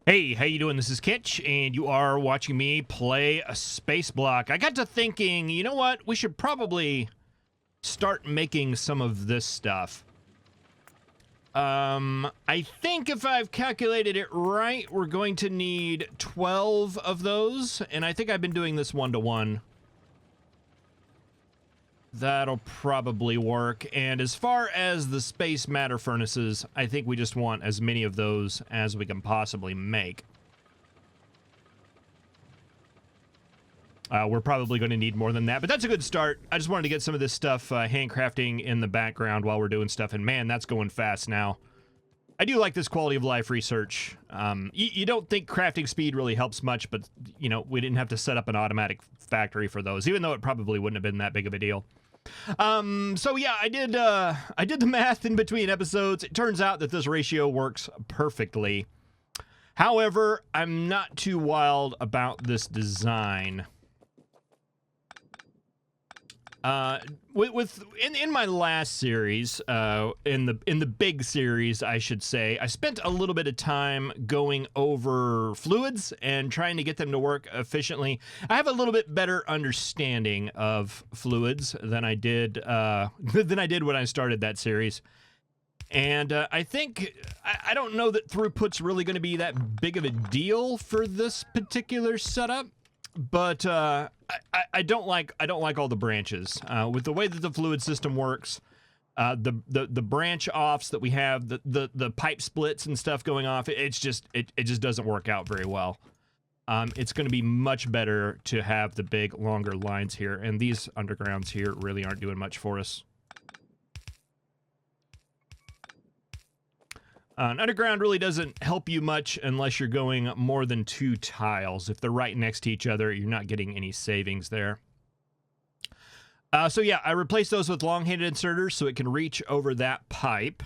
Hey, how you doing? This is Kitch, and you are watching me play a Spaceblock. I got to thinking, you know what? We should probably start making some of this stuff. I think if I've calculated it right, we're going to need 12 of those, and I think I've been doing this one-to-one. That'll probably work. And as far as the space matter furnaces, I think we just want as many of those as we can possibly make. We're probably going to need more than that, but that's a good start. I just wanted to get some of this stuff handcrafting in the background while we're doing stuff, and man, that's going fast now. I do like this quality of life research. You don't think crafting speed really helps much, but, you know, we didn't have to set up an automatic factory for those, even though it probably wouldn't have been that big of a deal. So yeah, I did the math in between episodes. It turns out that this ratio works perfectly. However, I'm not too wild about this design. In my last series, in the big series, I should say, I spent a little bit of time going over fluids and trying to get them to work efficiently. I have a little bit better understanding of fluids than I did when I started that series. And I think I don't know that throughput's really going to be that big of a deal for this particular setup. But I don't like all the branches with the way that the fluid system works. The branch offs that we have, the pipe splits and stuff going off. It just doesn't work out very well. It's going to be much better to have the big longer lines here, and these undergrounds here really aren't doing much for us. An underground really doesn't help you much unless you're going more than 2 tiles. If they're right next to each other, you're not getting any savings there. So yeah, I replaced those with long-handed inserters so it can reach over that pipe.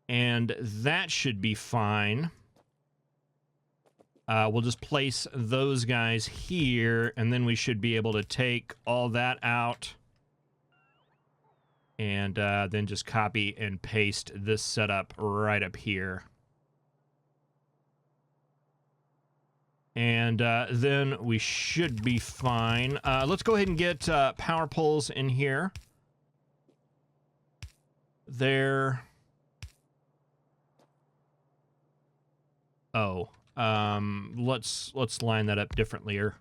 And that should be fine. We'll just place those guys here, and then we should be able to take all that out. And then just copy and paste this setup right up here. And then we should be fine. Let's go ahead and get power poles in here. There. Oh, let's line that up differently here.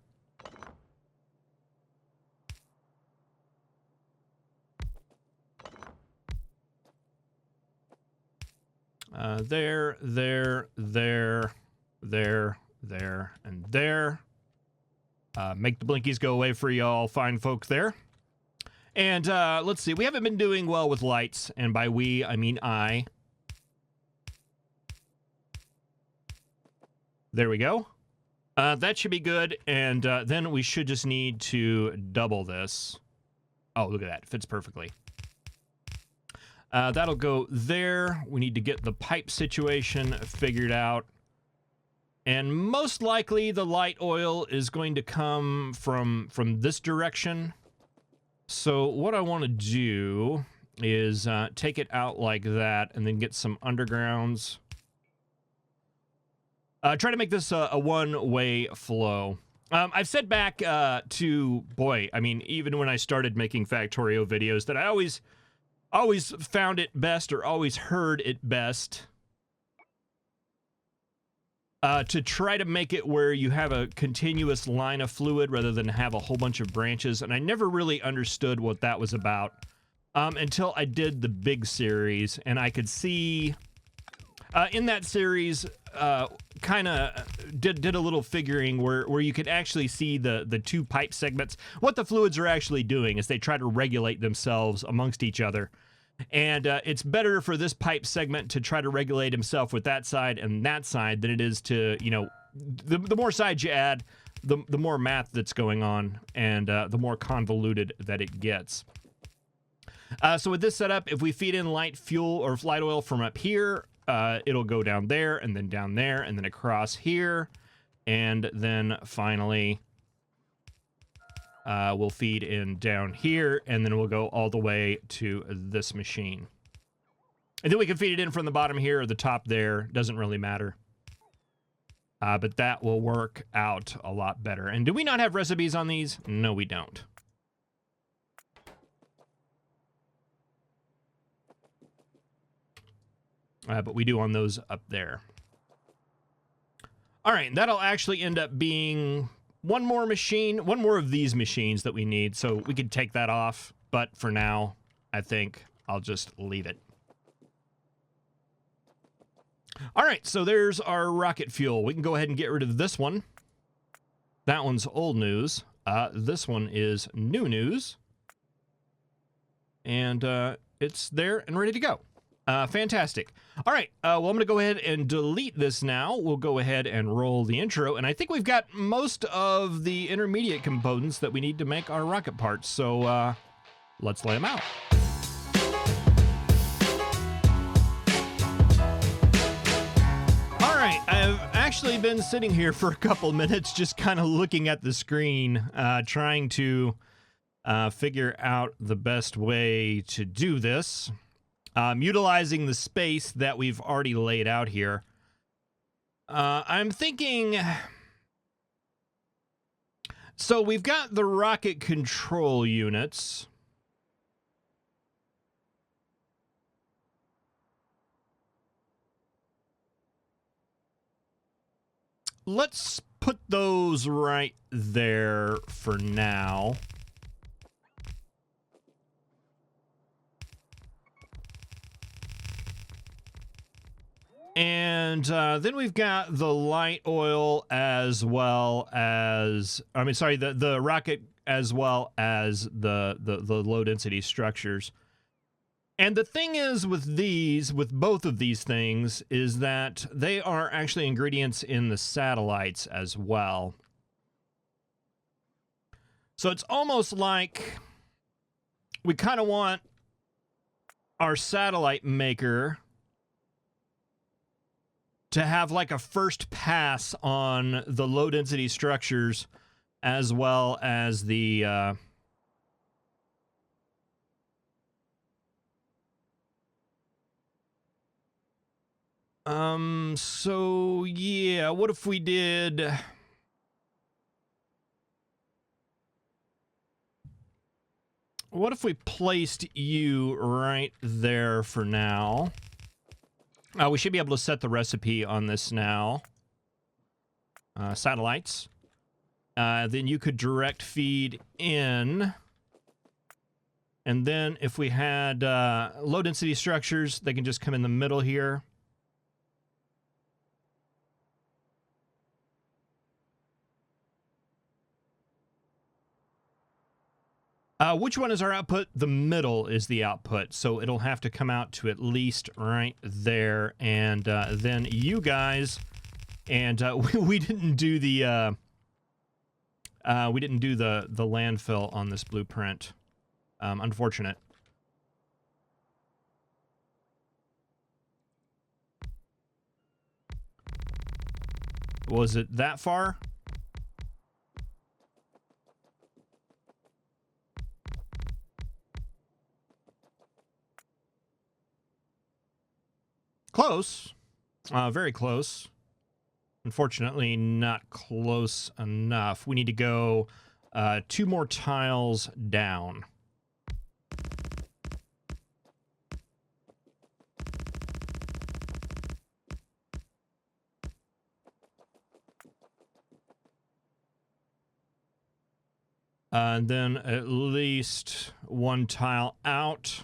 There, and there. Make the blinkies go away for y'all fine folk there. And let's see, we haven't been doing well with lights, and by we, I mean I. There we go. That should be good, and then we should just need to double this. Oh, look at that, it fits perfectly. That'll go there. We need to get the pipe situation figured out. And most likely the light oil is going to come from this direction. So what I want to do is take it out like that and then get some undergrounds. Try to make this a one-way flow. I've said back to, boy, I mean, even when I started making Factorio videos, that I always found it best, or always heard it best, to try to make it where you have a continuous line of fluid rather than have a whole bunch of branches. And I never really understood what that was about until I did the big series, and I could see in that series kind of did a little figuring where you could actually see the 2 pipe segments. What the fluids are actually doing is they try to regulate themselves amongst each other. And it's better for this pipe segment to try to regulate himself with that side and that side than it is to, you know, the more sides you add, the more math that's going on, and the more convoluted that it gets. So with this setup, if we feed in light fuel or light oil from up here, it'll go down there, and then across here, and then finally we'll feed in down here, and then we'll go all the way to this machine. And then we can feed it in from the bottom here or the top there. Doesn't really matter. But that will work out a lot better. And do we not have recipes on these? No, we don't. But we do on those up there. All right, that'll actually end up being one more machine, one more of these machines that we need. So we could take that off. But for now, I think I'll just leave it. All right, so there's our rocket fuel. We can go ahead and get rid of this one. That one's old news. This one is new news. And it's there and ready to go. Fantastic. All right, well, I'm going to go ahead and delete this now. We'll go ahead and roll the intro. And I think we've got most of the intermediate components that we need to make our rocket parts. So let's lay them out. I've actually been sitting here for a couple minutes just kind of looking at the screen, trying to figure out the best way to do this, utilizing the space that we've already laid out here. I'm thinking... So we've got the rocket control units. Let's put those right there for now. And then we've got the light oil as well as, I mean, sorry, the rocket as well as the low density structures. And the thing is with these, with both of these things, is that they are actually ingredients in the satellites as well. So it's almost like we kind of want our satellite maker to have like a first pass on the low density structures as well as the... So yeah, what if we did... What if we placed you right there for now? We should be able to set the recipe on this now. Satellites. Then you could direct feed in. And then if we had low density structures, they can just come in the middle here. Which one is our output? The middle is the output, so it'll have to come out to at least right there. And then you guys, and we didn't do the landfill on this blueprint. Unfortunate. Was it that far? Close. Very close. Unfortunately, not close enough. We need to go 2 more tiles down. And then at least 1 tile out.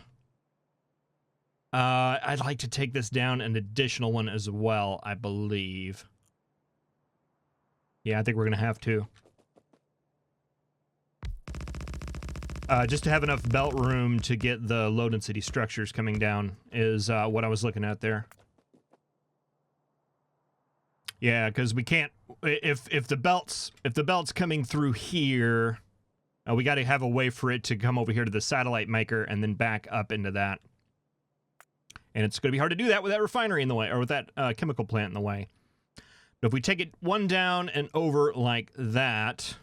I'd like to take this down an additional one as well, I believe. Yeah, I think we're going to have to. Just to have enough belt room to get the low density structures coming down is what I was looking at there. Yeah, because we can't, if the belt's coming through here, we got to have a way for it to come over here to the satellite maker and then back up into that. And it's going to be hard to do that with that refinery in the way, or with that chemical plant in the way. But if we take it 1 down and over like that,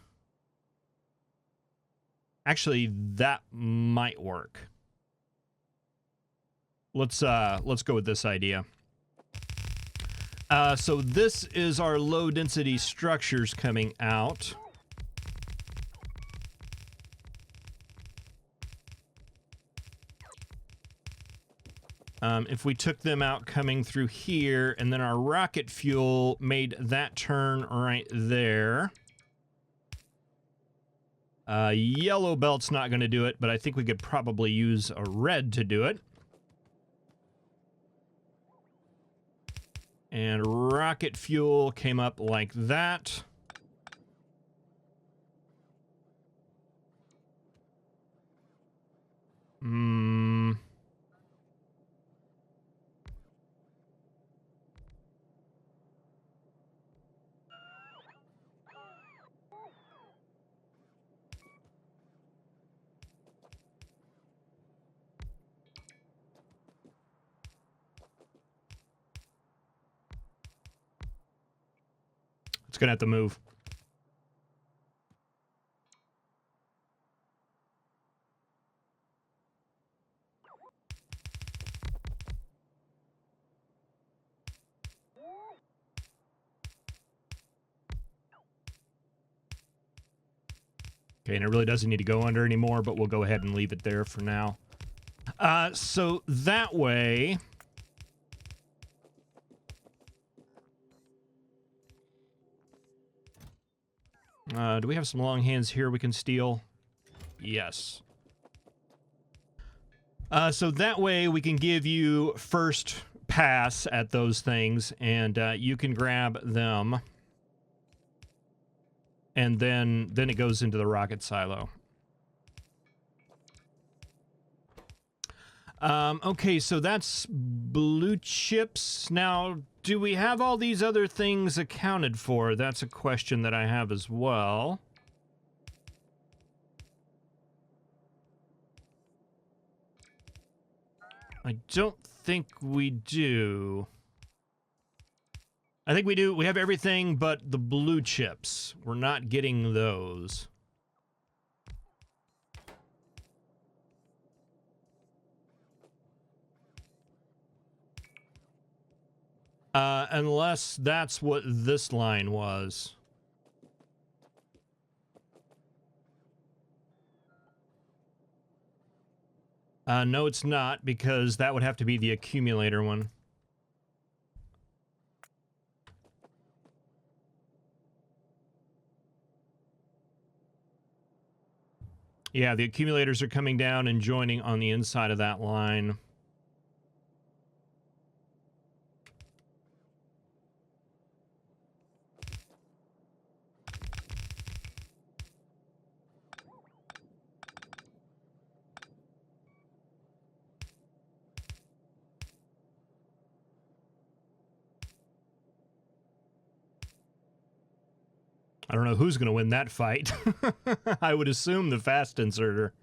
actually, that might work. Let's go with this idea. So this is our low density structures coming out. If we took them out coming through here, and then our rocket fuel made that turn right there. Yellow belt's not going to do it, but I think we could probably use a red to do it. And rocket fuel came up like that. It's gonna have to move. Okay, and it really doesn't need to go under anymore, but we'll go ahead and leave it there for now. So that way... do we have some long hands here we can steal? Yes. So that way we can give you first pass at those things, and you can grab them. And then it goes into the rocket silo. Okay, so that's blue chips. Now, do we have all these other things accounted for? That's a question that I have as well. I don't think we do. I think we do. We have everything but the blue chips. We're not getting those. Unless that's what this line was. No, it's not, because that would have to be the accumulator one. Yeah, the accumulators are coming down and joining on the inside of that line. I don't know who's going to win that fight. I would assume the fast inserter.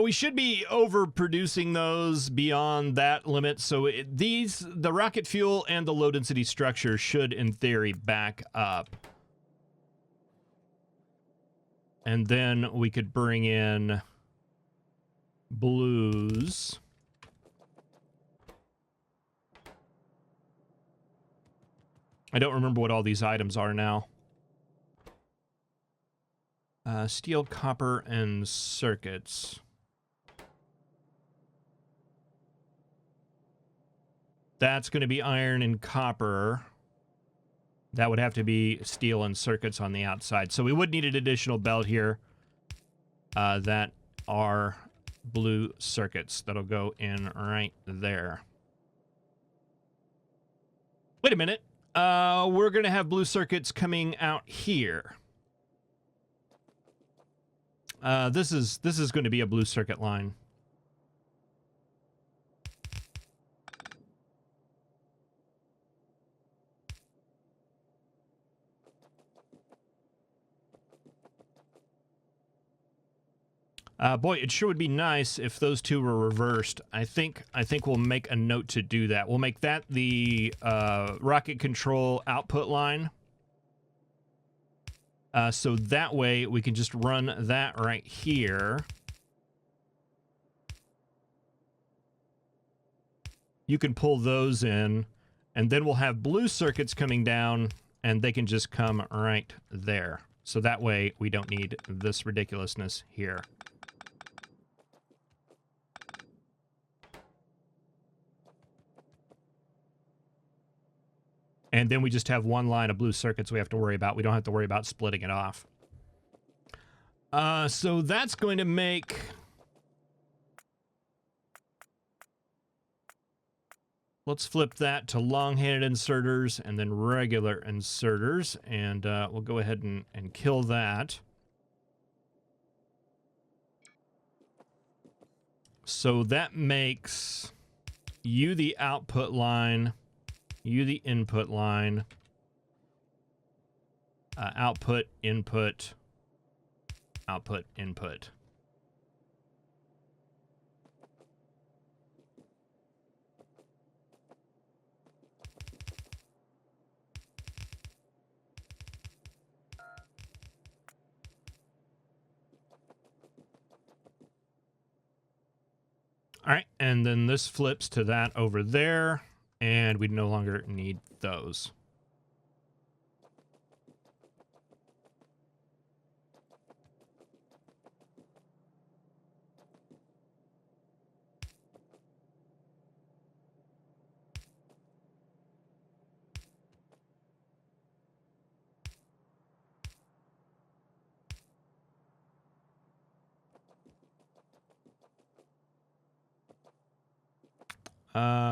We should be overproducing those beyond that limit. So the rocket fuel and the low density structure should, in theory, back up. And then we could bring in blues. I don't remember what all these items are now. Steel, copper, and circuits. That's going to be iron and copper. That would have to be steel and circuits on the outside. So we would need an additional belt here that are blue circuits. That'll go in right there. Wait a minute. We're going to have blue circuits coming out here. This is going to be a blue circuit line. Boy, it sure would be nice if those two were reversed. I think we'll make a note to do that. We'll make that the rocket control output line. So that way we can just run that right here. you can pull those in, and then we'll have blue circuits coming down, and they can just come right there. So that way we don't need this ridiculousness here. And then we just have one line of blue circuits we have to worry about. We don't have to worry about splitting it off. So that's going to make... Let's flip that to long-handed inserters and then regular inserters. And we'll go ahead and kill that. So that makes you the output line, you the input line, output, input, output, input. All right, and then this flips to that over there, and we no longer need those.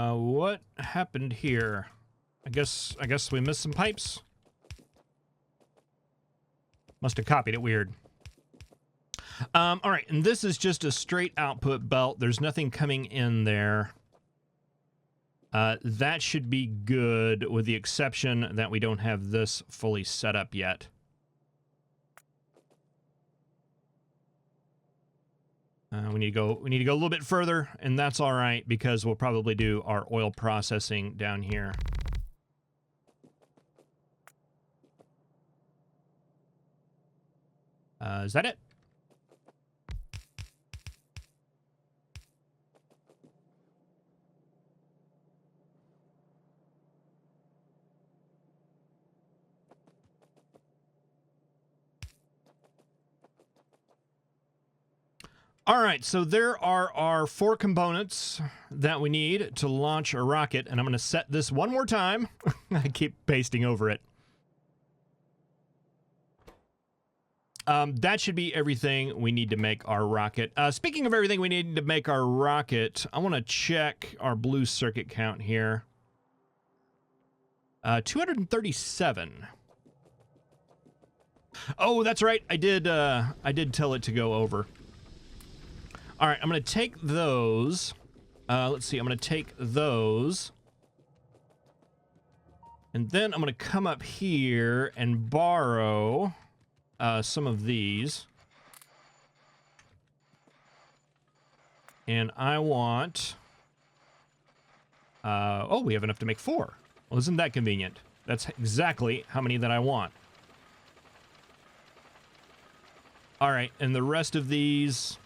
What happened here? I guess we missed some pipes. Must have copied it weird. All right, and this is just a straight output belt. There's nothing coming in there. That should be good, with the exception that we don't have this fully set up yet. We need to go a little bit further, and that's all right because we'll probably do our oil processing down here. Is that it? All right, so there are our 4 components that we need to launch a rocket, and I'm going to set this one more time. I keep pasting over it. That should be everything we need to make our rocket. Speaking of everything we need to make our rocket, I want to check our blue circuit count here. 237. Oh, that's right. I did tell it to go over. All right, I'm going to take those. Let's see, I'm going to take those. And then I'm going to come up here and borrow some of these. And I want... oh, we have enough to make 4. Well, isn't that convenient? That's exactly how many that I want. All right, and the rest of these...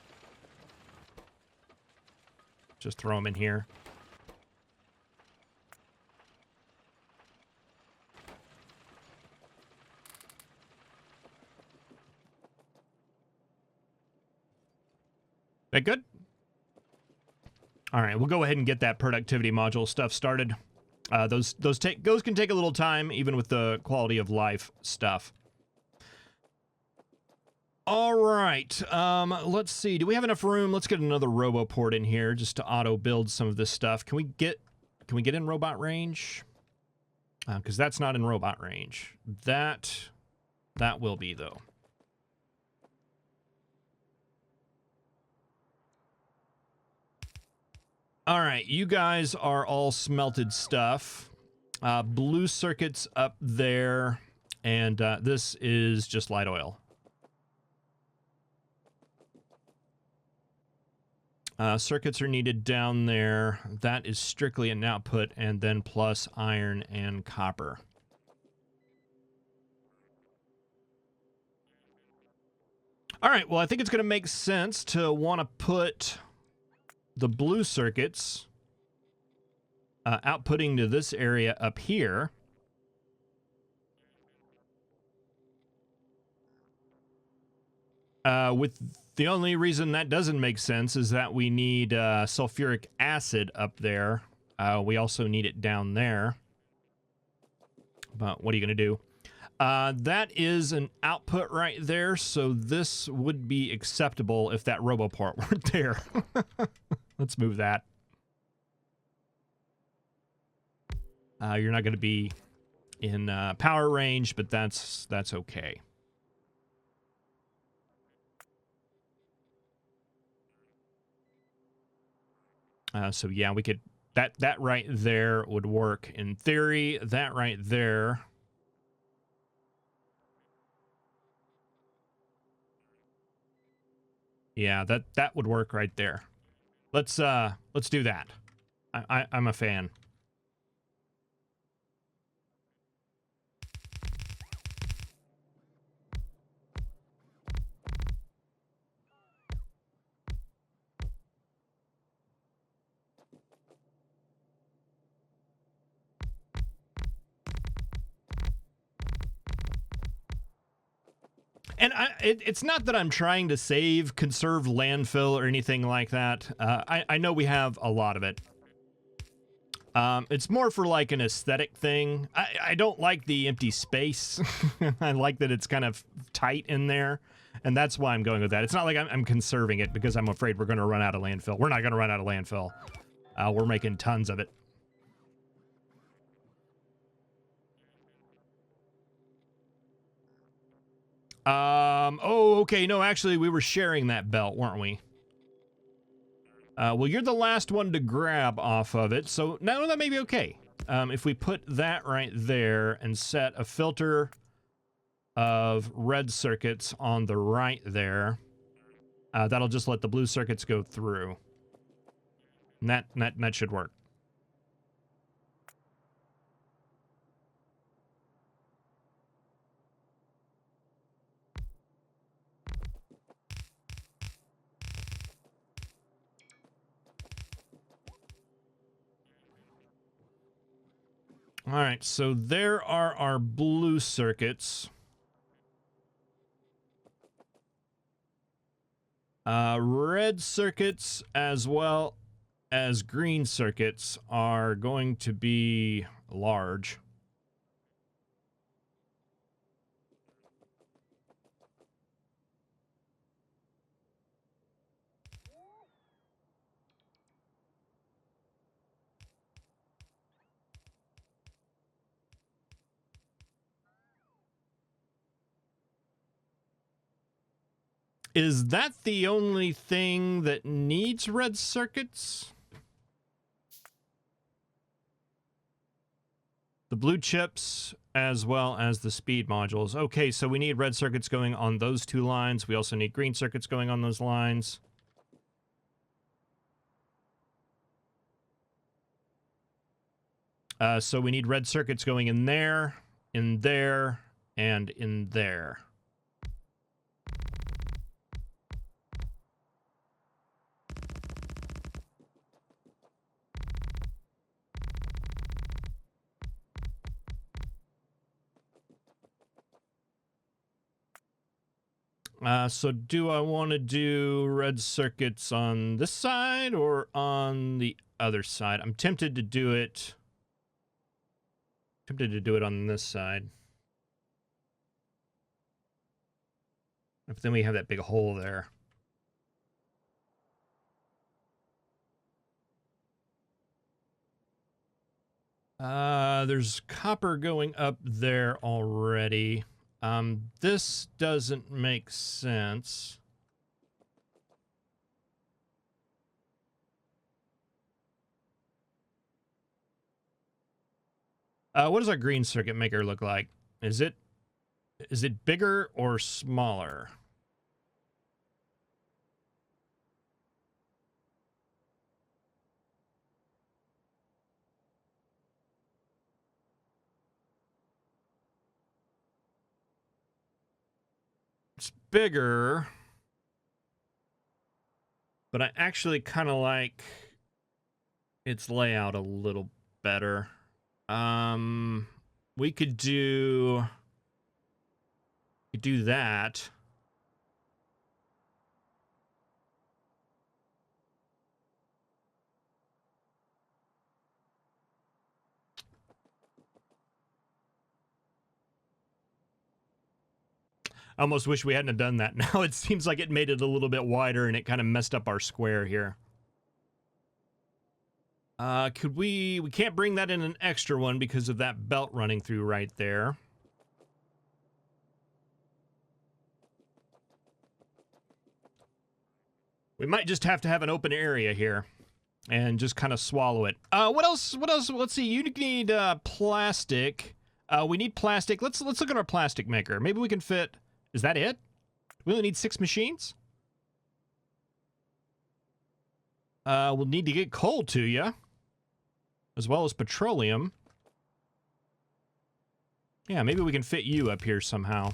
just throw them in here. That good? All right, we'll go ahead and get that productivity module stuff started. Those can take a little time, even with the quality of life stuff. All right, let's see. Do we have enough room? Let's get another RoboPort in here just to auto build some of this stuff. Can we get in robot range? Because that's not in robot range. That will be though. All right, you guys are all smelted stuff. Blue circuits up there, and this is just light oil. Circuits are needed down there. That is strictly an output, and then plus iron and copper. All right, well, I think it's going to make sense to want to put the blue circuits outputting to this area up here. With the only reason that doesn't make sense is that we need sulfuric acid up there. We also need it down there. But what are you going to do? That is an output right there, so this would be acceptable if that RoboPort weren't there. Let's move that. You're not going to be in power range, but that's okay. So yeah, we could that right there would work in theory. That right there. Yeah, that would work right there. Let's do that. I'm a fan. And it's not that I'm trying to conserve landfill or anything like that. I know we have a lot of it. It's more for like an aesthetic thing. I don't like the empty space. I like that it's kind of tight in there. And that's why I'm going with that. It's not like I'm conserving it because I'm afraid we're going to run out of landfill. We're not going to run out of landfill. We're making tons of it. Oh, okay. No, actually, we were sharing that belt, weren't we? Well, you're the last one to grab off of it, so no, that may be okay. If we put that right there and set a filter of red circuits on the right there, that'll just let the blue circuits go through. And that should work. All right, so there are our blue circuits. Red circuits as well as green circuits are going to be large. Is that the only thing that needs red circuits? The blue chips as well as the speed modules. Okay, so we need red circuits going on those two lines. We also need green circuits going on those lines. So we need red circuits going in there, and in there. So do I want to do red circuits on this side or on the other side? I'm tempted to do it. On this side. But then we have that big hole there. There's copper going up there already. This doesn't make sense. What does our green circuit maker look like? Is it bigger or smaller? It's bigger, but I actually kind of like its layout a little better. We could do that. I almost wish we hadn't have done that. Now it seems like it made it a little bit wider and it kind of messed up our square here. Could we can't bring that in an extra one because of that belt running through right there. We might just have to have an open area here and just kind of swallow it. What else? Let's see. You need plastic. We need plastic. Let's look at our plastic maker. Maybe we can fit. Is that it? We only need 6 machines? We'll need to get coal to you, as well as petroleum. Yeah, maybe we can fit you up here somehow.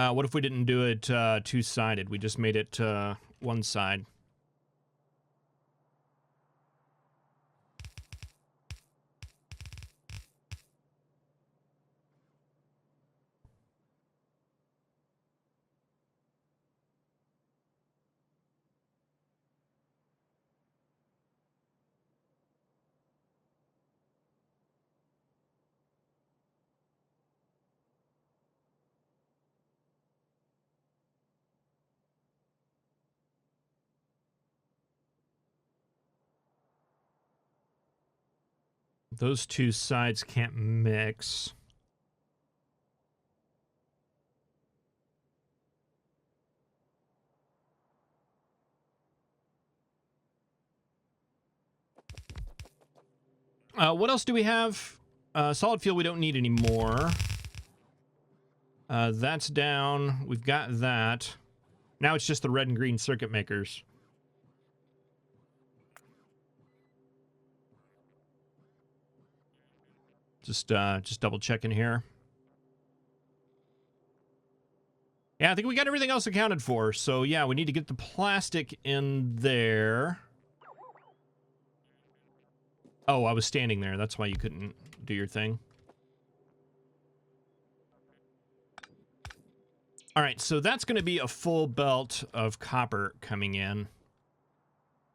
What if we didn't do it two-sided? We just made it one side. Those two sides can't mix. What else do we have? Solid fuel we don't need anymore. That's down. We've got that. Now it's just the red and green circuit makers. Just double checking here. Yeah, I think we got everything else accounted for. So yeah, we need to get the plastic in there. Oh, I was standing there. That's why you couldn't do your thing. All right, so that's going to be a full belt of copper coming in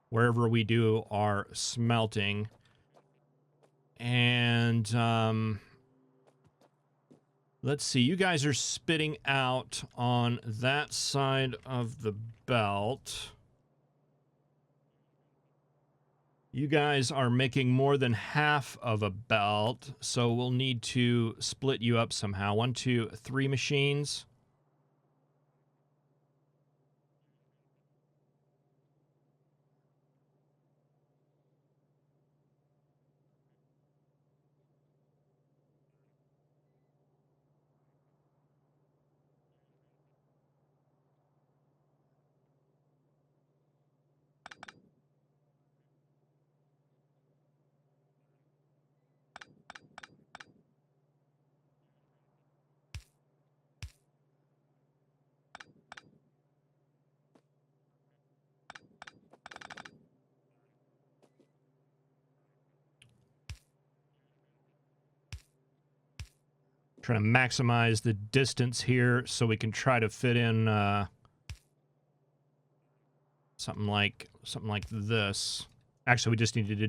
wherever we do our smelting. And let's see, you guys are spitting out on that side of the belt. You guys are making more than half of a belt, so we'll need to split you up somehow. 1, 2, 3 machines. Trying to maximize the distance here so we can try to fit in something like this. Actually, we just needed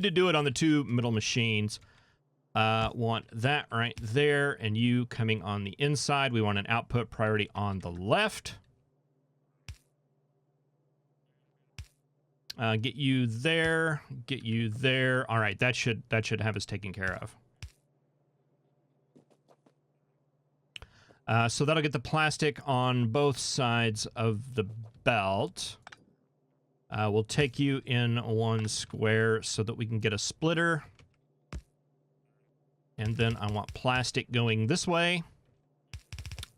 to do it on the 2 middle machines. Want that right there, and you coming on the inside. We want an output priority on the left. Get you there. Get you there. All right, that should have us taken care of. So that'll get the plastic on both sides of the belt. We'll take you in 1 square so that we can get a splitter. And then I want plastic going this way.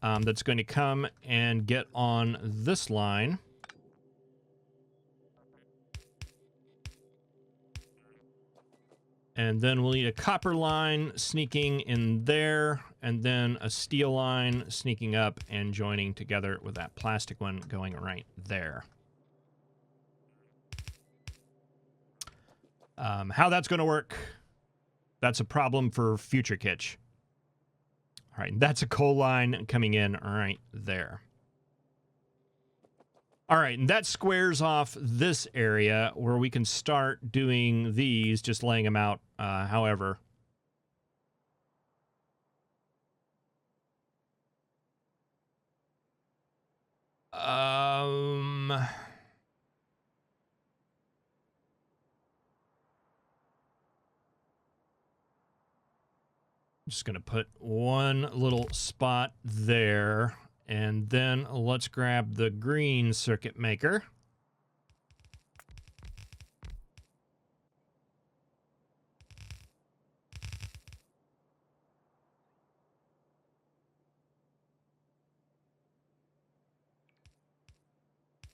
That's going to come and get on this line. And then we'll need a copper line sneaking in there, and then a steel line sneaking up and joining together with that plastic one going right there. How that's going to work, that's a problem for future Kitch. All right, that's a coal line coming in right there. All right, and that squares off this area where we can start doing these, just laying them out however. I'm just going to put one little spot there, and then let's grab the green circuit maker.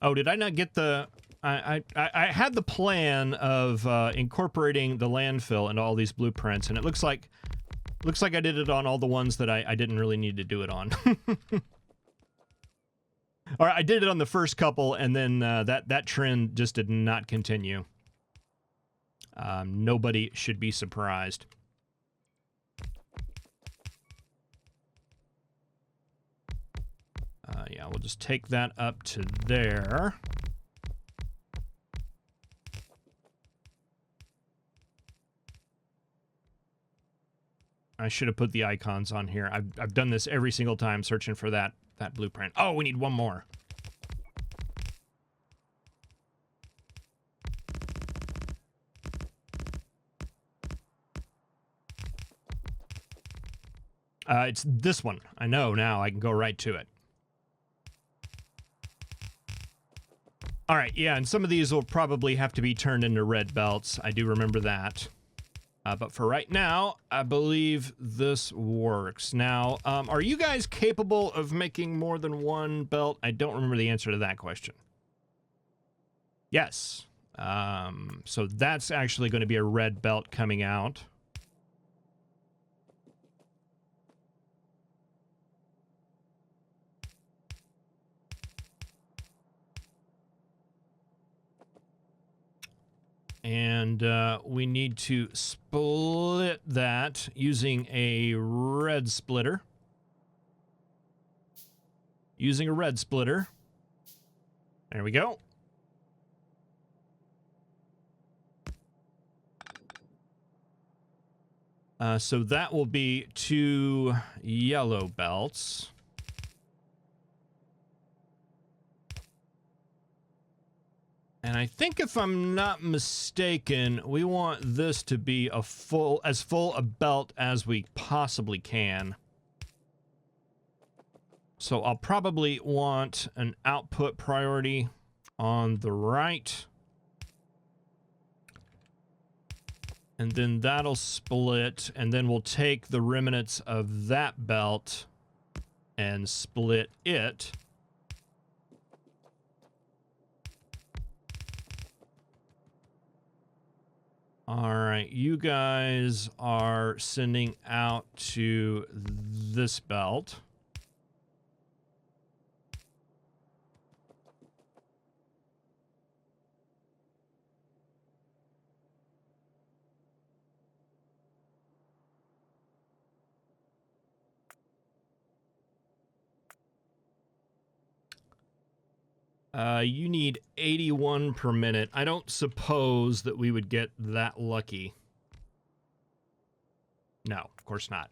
Oh, did I not get the... I had the plan of incorporating the landfill into all these blueprints, and it looks like I did it on all the ones that I didn't really need to do it on. All right, I did it on the first couple, and then that trend just did not continue. Nobody should be surprised. Yeah, we'll just take that up to there. I should have put the icons on here. I've done this every single time searching for that blueprint. Oh, we need one more. It's this one. I know now. I can go right to it. All right, yeah, and some of these will probably have to be turned into red belts. I do remember that. But for right now, I believe this works. Now, are you guys capable of making more than one belt? I don't remember the answer to that question. Yes. So that's actually going to be a red belt coming out. And we need to split that using a red splitter. Using a red splitter. There we go. So that will be 2 yellow belts. And I think if I'm not mistaken, we want this to be as full a belt as we possibly can. So I'll probably want an output priority on the right. And then that'll split, and then we'll take the remnants of that belt and split it. All right, you guys are sending out to this belt. You need 81 per minute. I don't suppose that we would get that lucky. No, of course not.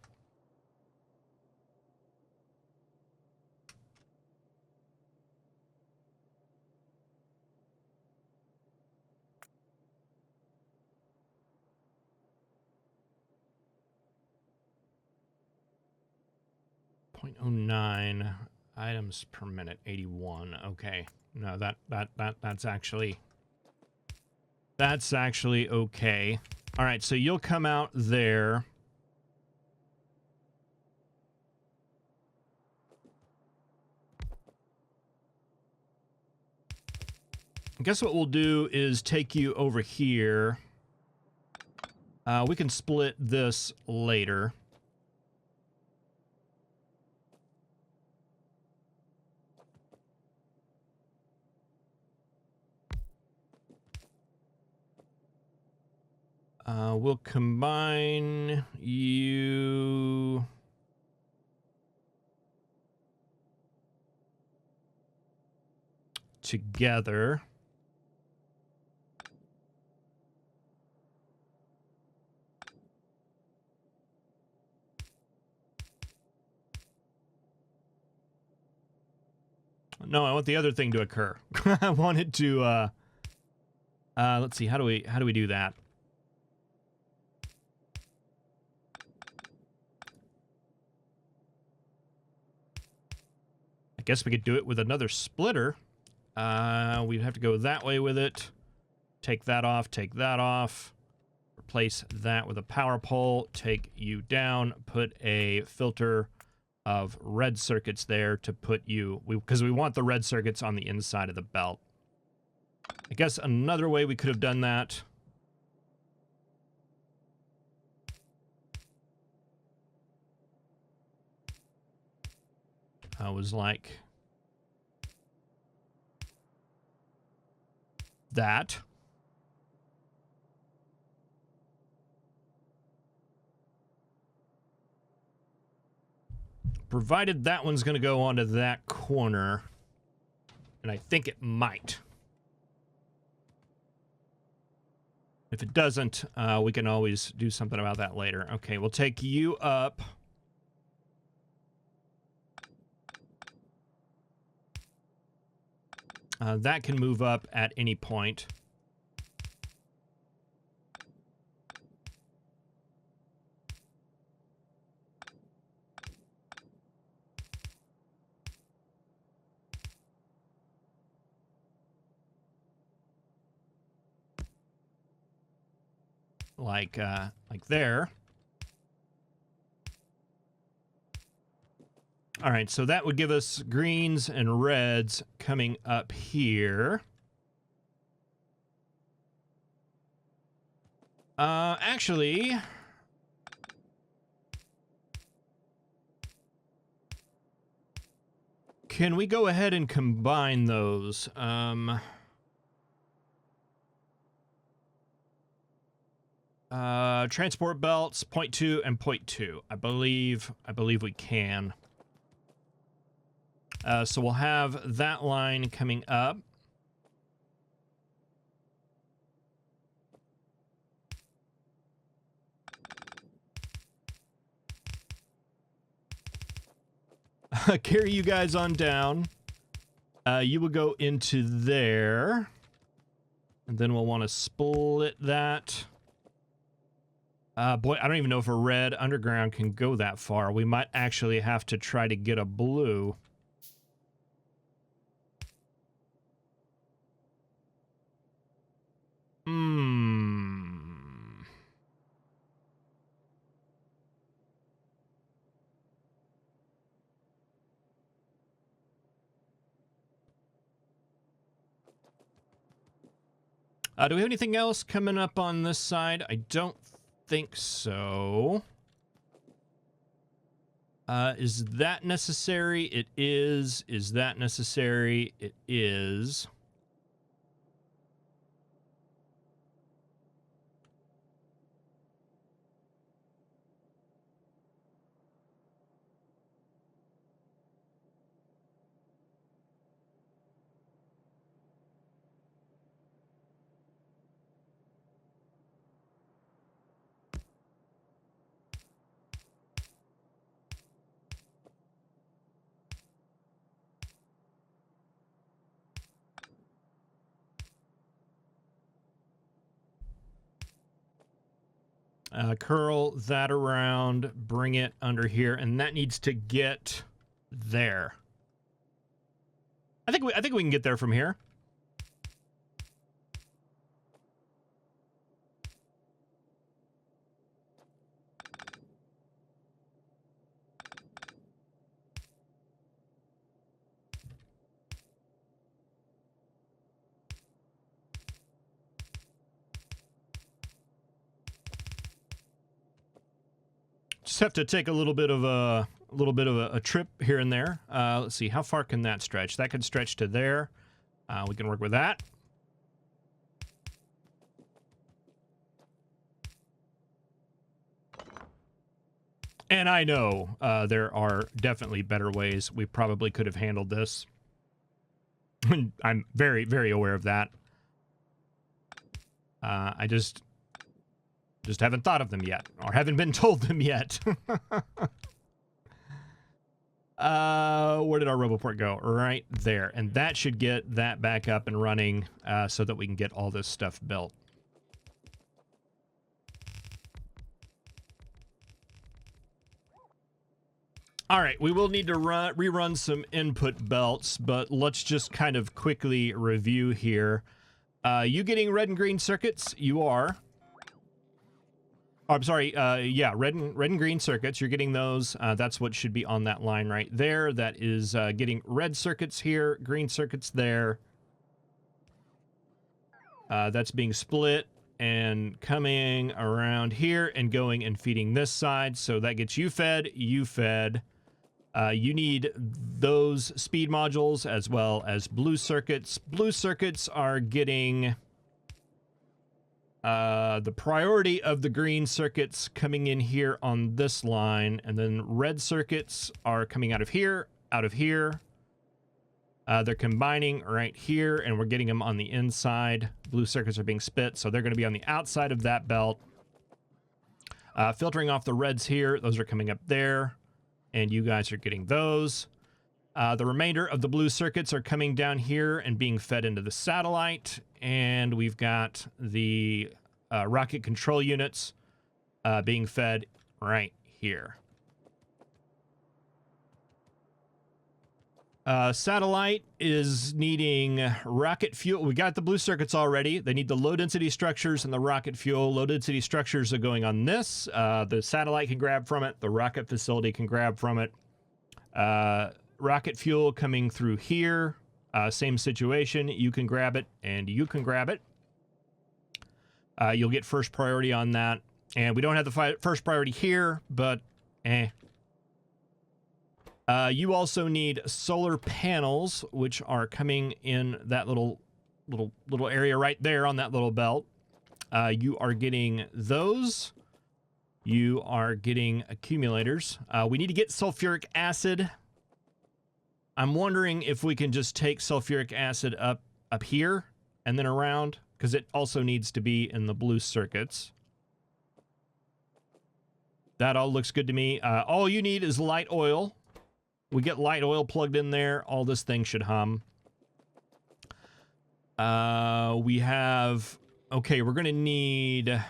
.09 items per minute, 81. Okay. No, that's actually okay. All right, so you'll come out there. I guess what we'll do is take you over here. We can split this later. We'll combine you... together. No, I want the other thing to occur. I want it to, let's see, how do we do that? I guess we could do it with another splitter. We'd have to go that way with it. Take that off, replace that with a power pole, take you down, put a filter of red circuits there to put you, because we want the red circuits on the inside of the belt. I guess another way we could have done that was like that. Provided that one's going to go onto that corner. And I think it might. If it doesn't, we can always do something about that later. Okay, we'll take you up. That can move up at any point. Like there. All right, so that would give us greens and reds coming up here. Actually, can we go ahead and combine those? Transport belts, 0.2 and 0.2. I believe we can. So we'll have that line coming up. Carry you guys on down. You will go into there. And then we'll want to split that. Boy, I don't even know if a red underground can go that far. We might actually have to try to get a blue. Do we have anything else coming up on this side? I don't think so. Is that necessary? It is. Is that necessary? It is. Curl that around, bring it under here, and that needs to get there. I think we can get there from here. Just have to take a little bit of a trip here and there. Let's see, how far can that stretch? That can stretch to there. We can work with that. And I know there are definitely better ways we probably could have handled this. I'm very, very aware of that. I just haven't thought of them yet, or haven't been told them yet. Where did our RoboPort go? Right there. And that should get that back up and running so that we can get all this stuff built. All right, we will need to rerun some input belts, but let's just kind of quickly review here. You getting red and green circuits? You are. Oh, I'm sorry. Yeah, red and green circuits. You're getting those. That's what should be on that line right there. That is getting red circuits here, green circuits there. That's being split and coming around here and going and feeding this side. So that gets you fed, you fed. You need those speed modules as well as blue circuits. Blue circuits are getting the priority of the green circuits coming in here on this line, and then red circuits are coming out of here, out of here. They're combining right here, and we're getting them on the inside. Blue circuits are being split, so they're going to be on the outside of that belt. Filtering off the reds here, those are coming up there. And you guys are getting those. The remainder of the blue circuits are coming down here and being fed into the satellite. And we've got the rocket control units being fed right here. Satellite is needing rocket fuel. We got the blue circuits already. They need the low density structures and the rocket fuel. Low density structures are going on this. The satellite can grab from it. The rocket facility can grab from it. Rocket fuel coming through here. Same situation. You can grab it and you can grab it. You'll get first priority on that. And we don't have the first priority here, but you also need solar panels, which are coming in that little area right there on that little belt. You are getting those. You are getting accumulators. We need to get sulfuric acid. I'm wondering if we can just take sulfuric acid up here and then around, because it also needs to be in the blue circuits. That all looks good to me. All you need is light oil. We get light oil plugged in there. All this thing should hum. We have... Okay, we're going to need...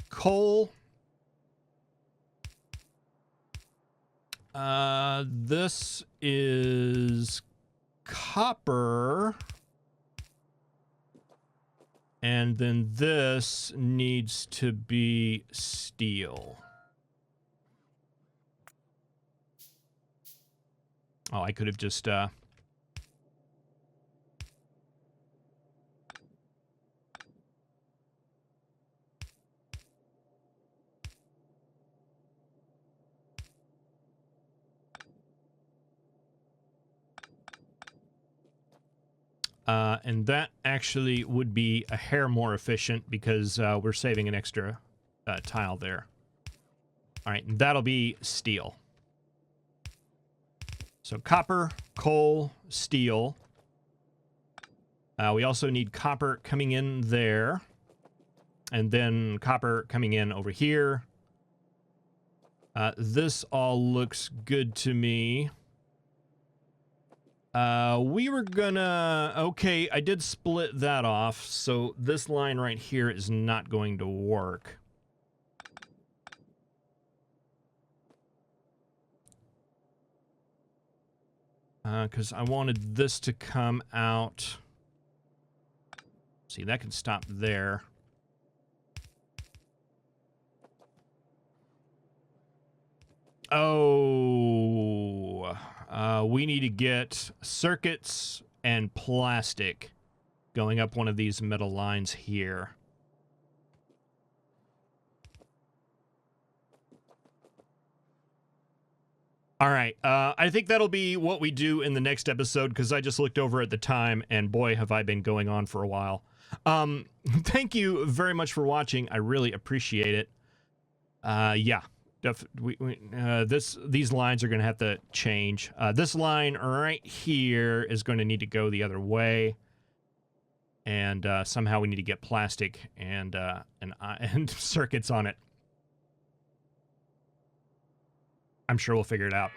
coal. This is copper. And then this needs to be steel. Oh, I could have just, and that actually would be a hair more efficient because we're saving an extra tile there. All right, and that'll be steel. So copper, coal, steel. We also need copper coming in there. And then copper coming in over here. This all looks good to me. We were gonna... Okay, I did split that off. So this line right here is not going to work. Because I wanted this to come out. See, that can stop there. Oh, we need to get circuits and plastic going up one of these metal lines here. All right. I think that'll be what we do in the next episode, because I just looked over at the time, and boy, have I been going on for a while. Thank you very much for watching. I really appreciate it. Yeah. These lines are going to have to change. This line right here is going to need to go the other way. And somehow we need to get plastic and circuits on it. I'm sure we'll figure it out.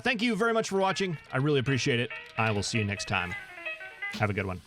Thank you very much for watching. I really appreciate it. I will see you next time. Have a good one.